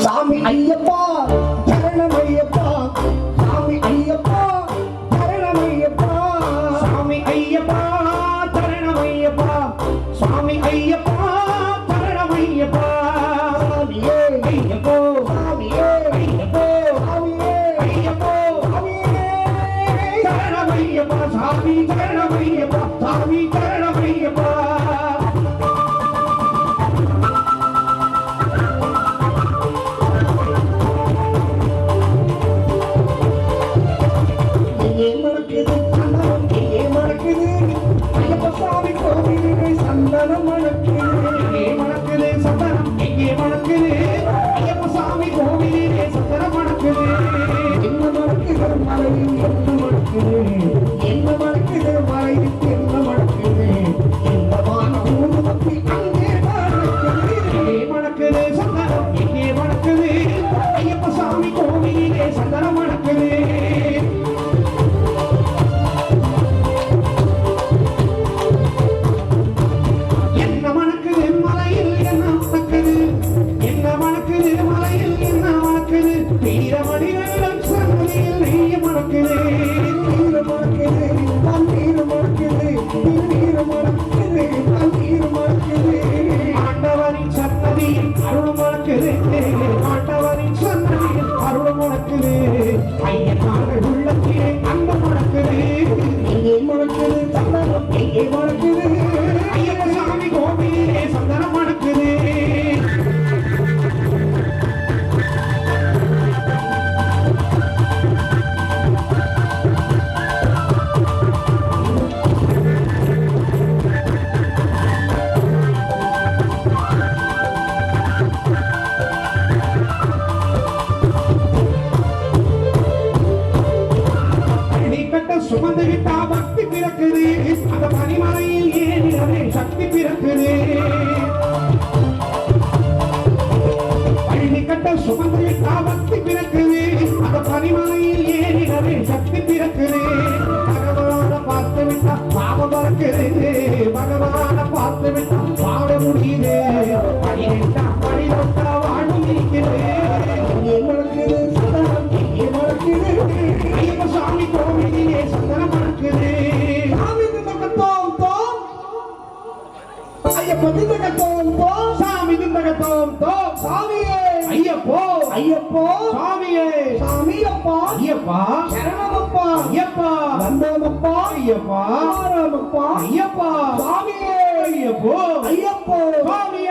சாமி ஐயப்பா சரணம் ஐயப்பா சாமி ஐயப்பா சரணம் ஐயப்பா சாமி ஐயப்பா சரணம் ஐயப்பா சாமி ஐயப்பா சரணம் ஐயப்பா சாமியே ஐயப்போ சாமியே ஐயப்போ சாமியே ஐயப்போ சாமியே சரணம் ஐயப்பா சாமி சரணம் ஐயப்பா சாமி சரணம் ஐயப்பா சந்தனம் மணக்குது எங்கே மணக்குது சந்தனம் எங்கே மணக்குது ஐயப்ப சாமி கோவிலிலே சந்தனம் மணக்குது என்ன மணக்குது மலையில் என்ன மணக்குது என்ன மணக்குது மலையில் என்ன மணக்குது இந்த வானம் ஊதுபத்தி அங்கே மணக்குது எங்கே மணக்குது சந்தனம் எங்கே மணக்குது ஐயப்ப சாமி கோவிலிலே சந்தனம் மணக்குது என்ன மணக்குது மலையில் என்ன மணக்குது என்ன மணக்குது மலையில் என்ன மணக்குது வீரமணிகளிடம் சன்னதியில் நெய்ய மணக்குது நீர் மணக்குது தண்ணீர் மணக்குது நீர் மணக்குது தண்ணீர் மணக்குது ஆண்டவரின் சன்னதியில் அருள் மணக்குது ஆண்டவரின் சன்னதியில் அருள் மணக்குது ஐயனார்கள் உள்ளத்திலே அன்பு மணக்குது எங்கே மணக்குது சந்தனம் எங்கே மணக்குது ஐயப்ப சாமி கோவிலே சந்தனம் மணக்குது அடிக்கட்ட சுமந்து விட்டா பக்தி பிறக்குது அந்த பனிமலையில் ஏறினவே சக்தி பிறக்குது அடிக்கட்ட சுமந்து விட்டா பக்தி பிறக்குது அந்த பனிமலையில் ஏறினவே சக்தி பிறக்குது பகவான பார்த்து விட்டா பாவம் பறக்குது பகவான பார்த்து விட்டா பாட முடியுது படி தொட்டா வாழும் இருக்கிறது எங்கே மணக்குது சந்தனம் எங்கே மணக்குது ஐயப்ப சாமி கோவிலிலே சந்தனம் மணக்குது சாமி திண்டகத்தோம் தோம் ஐயப்ப திண்டகத்தோம் தோம் சாமி திண்டகத்தோம் தோ சாமியே ஐயப்போ ஐயப்போ சாமியே சாமியப்பா ஐயப்பா சரணமப்பா ஐயப்பா வந்தோமப்பா ஐயப்பா ஆராமப்பா ஐயப்பா சாமியே ஐயப்போ ஐயப்போ சாமி